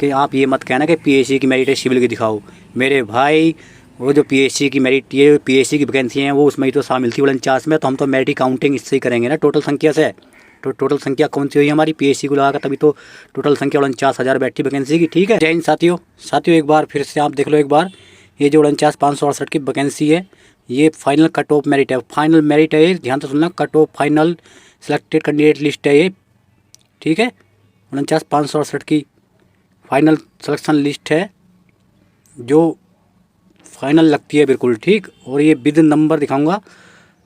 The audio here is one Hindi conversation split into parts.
कि आप ये मत कहना कि पीएससी की मेरिट है सिविल की दिखाओ। मेरे भाई वो जो पीएससी की मेरिट, ये पीएससी की वैकेंसी हैं वो उसमें ही तो शामिल थी 49 में, तो हम तो मेरिट की काउंटिंग इससे ही करेंगे ना, टोटल संख्या से। तो टोटल संख्या कौन सी हुई हमारी पीएससी को लगाकर, तभी तो टोटल संख्या 49,000 बैठी वैकेंसी की। ठीक है, जय हिंद साथियों। एक बार फिर से आप देख लो एक बार, ये जो 49,568 की वैकेंसी है ये फाइनल कट ऑफ मेरिट है। फाइनल मेरिट है ये, ध्यान से सुनना, cut off final selected candidate list है ये। ठीक है, 49,568 की फाइनल सिलेक्शन लिस्ट है जो फाइनल लगती है बिल्कुल। ठीक, और ये विद नंबर दिखाऊंगा,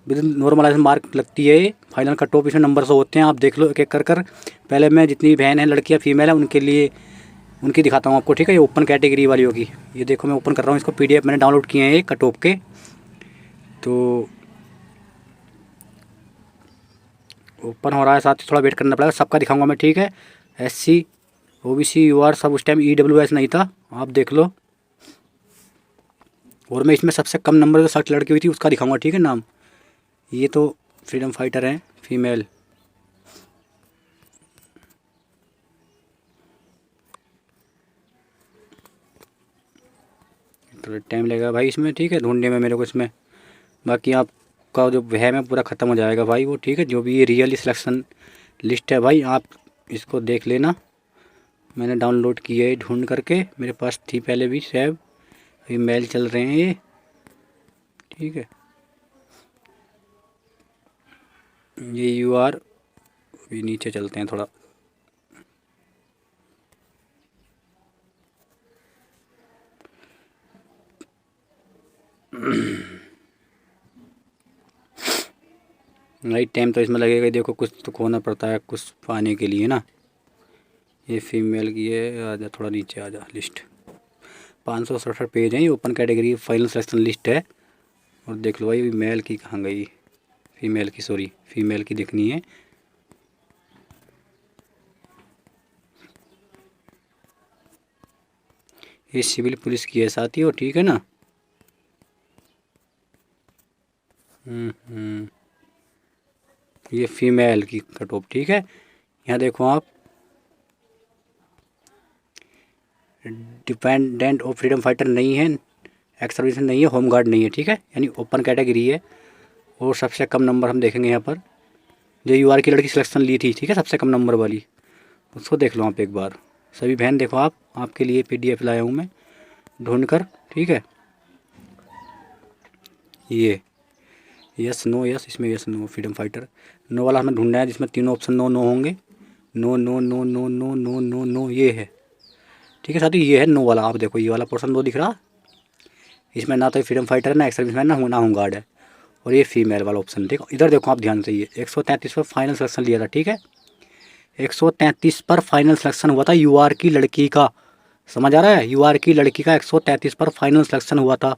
विद नॉर्मलाइजेशन मार्क लगती है ये फाइनल कट ऑफ, इसमें नंबर से होते हैं। आप देख लो एक एक कर। पहले मैं जितनी बहन है लड़कियां फीमेल है उनके लिए उनकी दिखाता हूँ आपको। ठीक है, ये ओपन कैटेगरी वालियों की, ये देखो मैं ओपन कर रहा हूँ इसको, पीडीएफ मैंने डाउनलोड किए हैं ये कट ऑफ के। तो ओपन हो रहा है, साथ ही थोड़ा वेट करना पड़ेगा, सबका दिखाऊंगा मैं। ठीक है, एससी ओबीसी यूआर सब, उस टाइम ईडब्ल्यूएस नहीं था, आप देख लो। और मैं इसमें सबसे कम नंबर जो 60 लड़की हुई थी उसका दिखाऊंगा। ठीक है, नाम, ये तो फ्रीडम फाइटर हैं फीमेल। तो टाइम लगेगा भाई इसमें, ठीक है, ढूंढने में मेरे को इसमें। बाकी आपका जो वहम है पूरा ख़त्म हो जाएगा भाई वो। ठीक है, जो भी ये रियल सिलेक्शन लिस्ट है भाई, आप इसको देख लेना। मैंने डाउनलोड की है ढूंढ करके, मेरे पास थी पहले भी सेव, अभी मेल चल रहे हैं ये। ठीक है, ये यूआर, अभी नीचे चलते हैं थोड़ा। राइट, टाइम तो इसमें लगेगा, देखो कुछ तो खोना पड़ता है कुछ पाने के लिए ना। ये फीमेल की है, आजा थोड़ा नीचे आजा, लिस्ट 567 पेज है, ये open category final selection list है। और देख लो भाई मेल की कहाँ गई, फीमेल की, सॉरी फीमेल की देखनी है। ये सिविल पुलिस की है साथियों, ठीक है ना। ये फीमेल की कट ऑफ। ठीक है, यहाँ देखो आप, डिपेंडेंट ऑफ फ्रीडम फाइटर नहीं है, एक्स सर्विस नहीं है, होम गार्ड नहीं है। ठीक है, यानी ओपन कैटेगरी है। और सबसे कम नंबर हम देखेंगे यहाँ पर, जो यूआर की लड़की सिलेक्शन ली थी, ठीक है, सबसे कम नंबर वाली, उसको देख लो आप एक बार। सभी बहन देखो आप, आपके लिए पीडीएफ लाया हूँ मैं ढूंढ कर। ठीक है, ये यस नो यस, इसमें yes no, freedom fighter no वाला हमें ढूंढना है जिसमें तीनों ऑप्शन नो नो होंगे। No no no no no no no no, ये है। ठीक है साथी, ये है नो वाला। आप देखो ये वाला पोर्शन दो दिख रहा, इसमें ना तो फ्रीडम फाइटर है, ना एक्स सर्विसमैन, ना होम गार्ड है। और ये फीमेल वाला ऑप्शन देखो, इधर देखो आप ध्यान से, ये 133 पर फाइनल सिलेक्शन लिया था। ठीक है, 133 पर फाइनल सिलेक्शन हुआ था यूआर की लड़की का, समझ आ रहा है, यूआर की लड़की का 133 पर फाइनल सिलेक्शन हुआ था।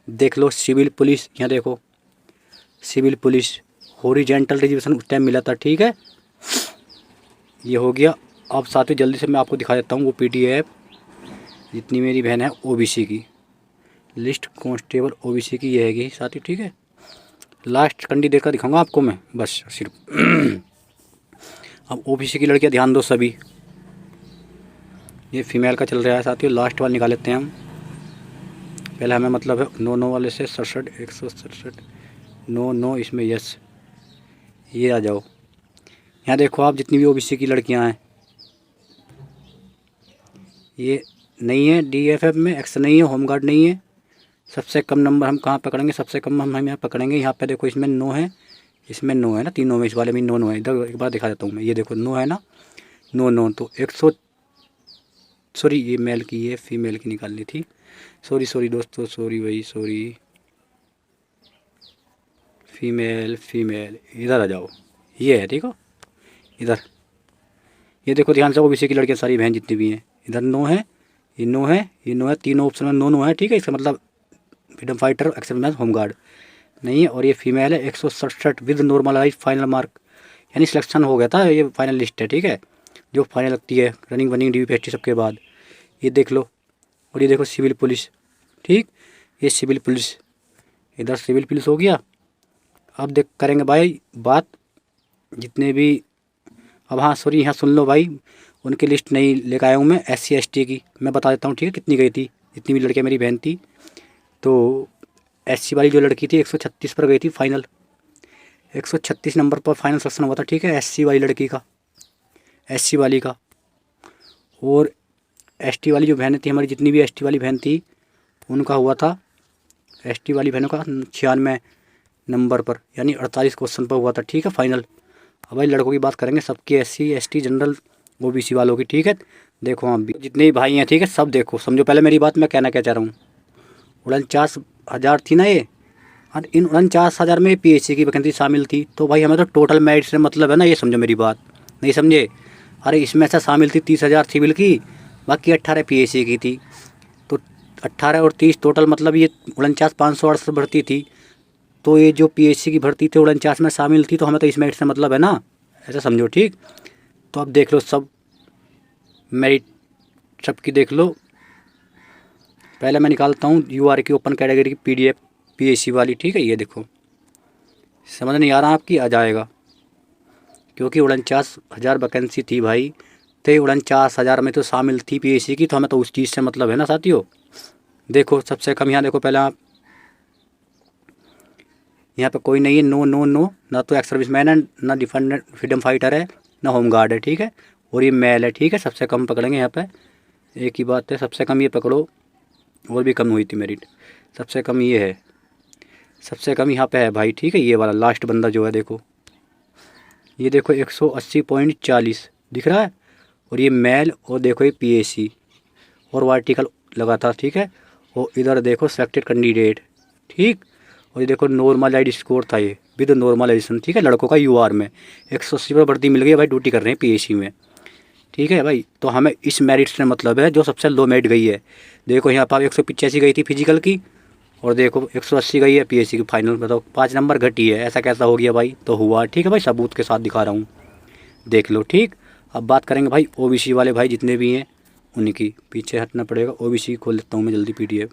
देख लो सिविल पुलिस, यहाँ देखो सिविल पुलिस हॉरिजॉन्टल रिजर्वेशन उस टाइम मिला था। ठीक है, ये हो गया। अब साथियों जल्दी से मैं आपको दिखा देता हूँ वो पीडीएफ, जितनी मेरी बहन है ओबीसी की लिस्ट, कांस्टेबल ओबीसी की ये हैगी साथी। ठीक है, लास्ट कंडी देकर दिखाऊंगा आपको मैं बस सिर्फ। अब ओबीसी की लड़कियां ध्यान दो सभी, ये फीमेल का चल रहा है साथियों, लास्ट वाला निकाल लेते हैं हम। पहले हमें मतलब है नो नो वाले से 67, 167 नो नो, इसमें यस, ये आ जाओ। यहाँ देखो आप जितनी भी ओबीसी की लड़कियां हैं, ये नहीं है डीएफएफ में, एक्स नहीं है, होम गार्ड नहीं है। सबसे कम नंबर हम कहाँ पकड़ेंगे, सबसे कम हम यहाँ पकड़ेंगे, यहाँ पे देखो इसमें नो है, इसमें नो है ना, तीनों में, इस वाले में नो नो है। इधर एक बार दिखा देता हूँ मैं, ये देखो नो है ना, नो नो, तो 100, सॉरी ये मेल की है, फीमेल की निकालनी थी, सॉरी सॉरी दोस्तों, सॉरी भाई सॉरी, फीमेल फीमेल, इधर आ जाओ, ये है, ठीक हो, इधर ये देखो ध्यान से, ओबीसी की लड़कियाँ सारी बहन जितनी भी हैं, इधर नो है, ये नो है, ये नो है, तीनों ऑप्शन में नो नो है। ठीक है, इसका मतलब freedom fighter, ex-serviceman, home guard नहीं है। और ये फीमेल है 167 विद नॉर्मलाइज फाइनल मार्क, यानी सिलेक्शन हो गया था, ये फाइनल लिस्ट है। ठीक है, जो फाइनल लगती है रनिंग वनिंग डीपीएसटी सबके बाद, ये देख लो। और ये देखो सिविल पुलिस, ठीक, ये सिविल पुलिस, इधर सिविल पुलिस हो गया। अब देख करेंगे भाई बात जितने भी, अब हाँ सॉरी यहाँ सुन लो भाई, उनकी लिस्ट नहीं लेकर आया हूँ मैं SC ST की। मैं बता देता हूँ ठीक है कितनी गई थी। जितनी भी लड़कियाँ मेरी बहन थी, तो SC वाली जो लड़की थी 136 पर गई थी फाइनल, 136 नंबर पर फाइनल सिलेक्शन हुआ था ठीक है SC वाली लड़की का, SC वाली का। और ST वाली जो बहनें थी हमारी, जितनी भी ST वाली बहन थी, उनका हुआ था, ST वाली बहनों का 96 नंबर पर, यानी 48 क्वेश्चन पर हुआ था ठीक है फाइनल। अब भाई लड़कों की बात करेंगे, सबकी SC ST जनरल OBC वालों की ठीक है। देखो आप भी जितने भी भाई हैं ठीक है, सब देखो समझो पहले मेरी बात, मैं कहना क्या चाह रहा हूँ। 49,000 थी ना ये, और इन 49,000 में PSC की वैकेंसी शामिल थी। तो भाई हमें तो टोटल मेरिट से मतलब है ना, ये समझो मेरी बात, नहीं समझे। अरे इसमें से शामिल थी 30,000 सिविल की, बाकी 18 PSC की थी। तो 18 और 30 टोटल मतलब ये 49,568 भर्ती थी। तो ये जो PSC की भर्ती थी 49 में शामिल थी, तो हमें तो इस मेरिट से मतलब है ना, ऐसा समझो ठीक। तो अब देख लो सब मेरिट सबकी देख लो। पहले मैं निकालता हूँ UR की ओपन कैटेगरी की PDF PSC वाली ठीक है। ये देखो समझ नहीं आ रहा आपकी, आ जाएगा, क्योंकि 49,000 वैकेंसी थी भाई, तो 49,000 में तो शामिल थी PSC की, तो हमें तो उस चीज़ से मतलब है ना साथियों। देखो सबसे कम यहाँ देखो पहले आप, यहाँ पे कोई नहीं है, नो नो नो, ना तो एक्स सर्विसमैन है, ना डिफेंडर फ्रीडम फाइटर है, ना होम गार्ड है ठीक है। और ये मेल है ठीक है। सबसे कम पकड़ेंगे यहाँ पे, एक ही बात है, सबसे कम ये पकड़ो। और भी कम हुई थी मेरिट, सबसे कम ये है, सबसे कम यहाँ पे है भाई ठीक है। ये वाला लास्ट बंदा जो है देखो, ये देखो 180.40 दिख रहा है। और ये मेल, और देखो ये PSC और वर्टिकल लगा था ठीक है। और इधर देखो सेलेक्टेड कैंडिडेट ठीक। और ये देखो नॉर्मलाइज स्कोर था ये विद नॉर्मलाइजेशन ठीक है, लड़कों का UR में 180 पर भर्ती मिल गई है भाई, ड्यूटी कर रहे हैं PSC में ठीक है भाई। तो हमें इस मेरिट से मतलब है जो सबसे लो मेरिट गई है। देखो यहाँ पर 185 गई थी फिजिकल की, और देखो 180 गई है PSC की फाइनल। बताओ 5 नंबर घटी है, ऐसा कैसा हो गया भाई। तो हुआ ठीक है भाई, सबूत के साथ दिखा रहा हूँ, देख लो ठीक। अब बात करेंगे भाई OBC वाले भाई जितने भी हैं, उनकी पीछे हटना पड़ेगा। OBC खोल लेता हूँ मैं जल्दी PDF,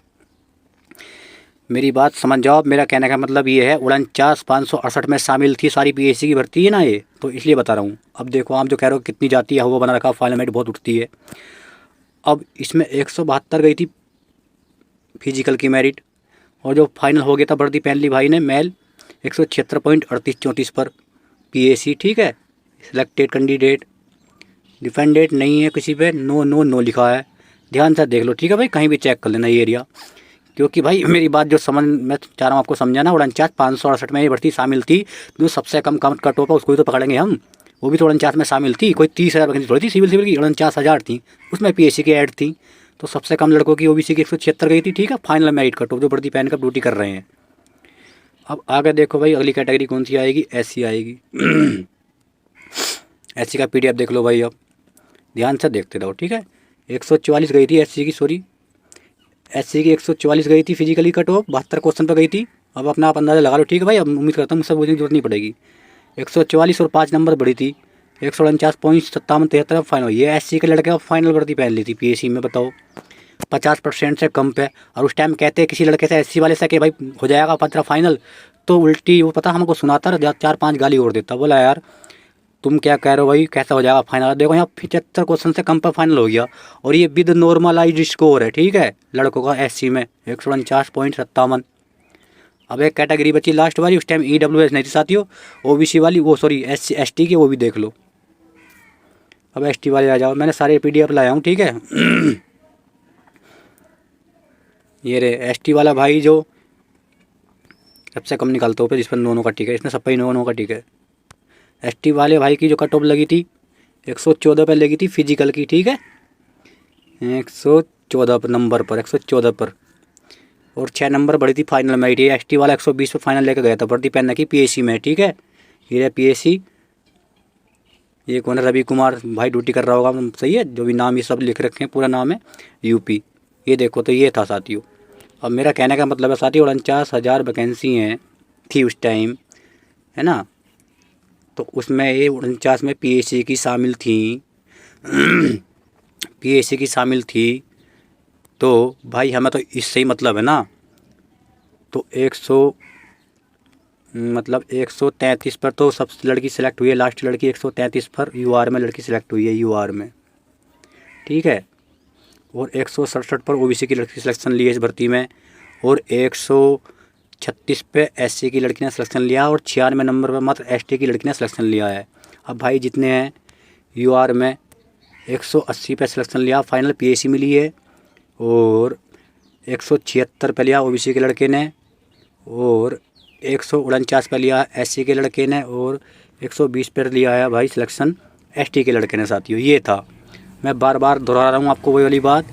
मेरी बात समझ जाओ। मेरा कहने का मतलब ये है 49,568 में शामिल थी सारी PSC की भर्ती है ना ये, तो इसलिए बता रहा हूँ। अब देखो आप जो कह रहे हो कितनी जाती है, वो बना रखा फाइनल मेरिट बहुत उठती है। अब इसमें 172 गई थी फिजिकल की मेरिट, और जो फाइनल हो गया था भर्ती पहली भाई ने मेल 176.3834 पर PSC ठीक है। सिलेक्टेड कैंडिडेट डिफेंडेंट नहीं है किसी पे, नो नो नो लिखा है, ध्यान से देख लो ठीक है भाई, कहीं भी चेक कर लेना ये एरिया। क्योंकि भाई मेरी बात जो समझ मैं चाह रहा हूँ आपको समझाना, 49,568 में ये भर्ती शामिल थी। जो सबसे कम कट ऑफ है उसको ही तो पकड़ेंगे हम, वो भी तो 49 में शामिल थी। कोई 30,000 वैकेंसी थोड़ी थी सिविल की, 49,000 थी, उसमें PSC की ऐड थी। तो सबसे कम लड़कों की OBC की 176 गई थी ठीक है फाइनल मेरिट कट ऑफ, जो भर्ती पहन कर ड्यूटी कर रहे हैं। अब आगे देखो भाई अगली कैटेगरी कौन सी आएगी, SC आएगी। SC का PDF देख लो भाई, अब ध्यान से देखते रहो ठीक है। 144 गई थी SC की, सॉरी SC की 144 गई थी फिजिकली कट ऑफ, 72 क्वेश्चन पर गई थी। अब अपना आप अंदाजा लगा लो ठीक है भाई। अब उम्मीद करता हूँ मुझसे बोलने की जरूरत नहीं पड़ेगी। 144 और 5 नंबर बढ़ी थी, 149.5773 फाइनल। ये SC के लड़के अब फाइनल भर्ती पहन ली थी PSC में, बताओ 50% से कम पे। और उस टाइम कहते हैं किसी लड़के से SC वाले से कि भाई हो जाएगा 15 फाइनल, तो उल्टी वो पता हमको सुनाता 4-5 गाली और देता, बोला यार तुम क्या कह रहे हो भाई, कैसा हो जाएगा फाइनल। देखो यहाँ 75 क्वेश्चन से कम पर फाइनल हो गया, और ये विद नॉर्मलाइज स्कोर है ठीक है लड़कों का SC में 149.57। अब एक कैटेगरी बची लास्ट वाली, उस टाइम EWS नहीं थी साथियों, OBC वाली, वो सॉरी SC ST की, वो भी देख लो। अब ST वाले आ जाओ, मैंने सारे PDF लाया हूँ ठीक है। ये रे ST वाला भाई जो सबसे कम निकालते हो जिस पर 9 का टिक है, इसमें सब पे 9 का टिक है। ST वाले भाई की जो कट ऑफ लगी थी 114 पर लगी थी फिजिकल की ठीक है, 114 पर नंबर पर, 114 पर, और 6 नंबर बढ़ी थी फाइनल में। ये ST वाला 120 पर फाइनल लेकर गया था भर्ती पहनने की PSC में ठीक है। ये PSC, ये कौन है, रवि कुमार भाई ड्यूटी कर रहा होगा, सही है, जो भी नाम ये सब लिख रखे हैं पूरा नाम है UP। ये देखो तो ये था साथियों। अब मेरा कहने का मतलब है साथियों 49,000 वैकेंसी हैं थी उस टाइम है ना, तो उसमें ये 49 में PSC की शामिल थी। PSC की शामिल थी, तो भाई हमें तो इससे ही मतलब है ना। तो 133 पर तो सब लड़की सिलेक्ट हुई है, लास्ट लड़की 133 पर UR में लड़की सिलेक्ट हुई है, UR में ठीक है। और 167 पर ओबीसी की लड़की सिलेक्शन ली है इस भर्ती में, और 136 पे एससी की लड़की ने सिलेक्शन लिया, और 96 नंबर पर मात्र एसटी की लड़की ने सिलेक्शन लिया है। अब भाई जितने हैं यूआर में 180 पे सिलेक्शन लिया, फाइनल पीएसी मिली है, और 176 पे लिया ओबीसी के लड़के ने, और 149 पे लिया एससी के लड़के ने, और 120 पर लिया है भाई सिलेक्शन एसटी के लड़के ने। साथियों ये था, मैं बार बार दोहरा रहा हूँ आपको वही वाली बात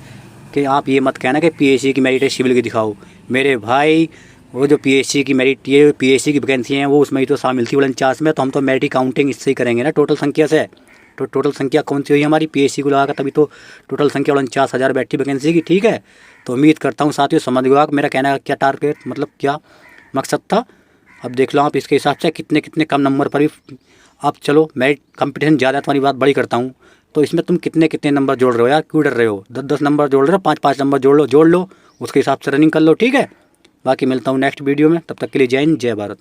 कि आप ये मत कहना कि पीएससी की मेरिट है सिविल की दिखाओ। मेरे भाई वो जो पीएससी की मेरिट, ये पीएससी की वैकेंसी हैं वो उसमें ही तो शामिल थी 49 में, तो हम तो मेरिट की काउंटिंग इससे ही करेंगे ना, टोटल संख्या से। तो टोटल संख्या कौन सी हुई हमारी, पीएससी को लगाकर तभी तो टोटल संख्या 49,000 बैठी वैकेंसी की। ठीक है, तो उम्मीद करता हूँ साथियों समझ गए आप मेरा कहने का क्या टारगेट, मतलब क्या मकसद था। अब देख लो आप इसके हिसाब से कितने कितने कम नंबर पर भी अब चलो मेरिट कंपटीशन ज़्यादा, तुम्हारी बात बड़ी करता हूँ, तो इसमें तुम कितने कितने नंबर जोड़ रहे हो यार, क्यों डर रहे हो? 10-10 नंबर जोड़ रहे हो, 5-5 नंबर जोड़ लो, उसके हिसाब से रनिंग कर लो। ठीक है, बाकी मिलता हूँ नेक्स्ट वीडियो में, तब तक के लिए जय हिंद जय भारत।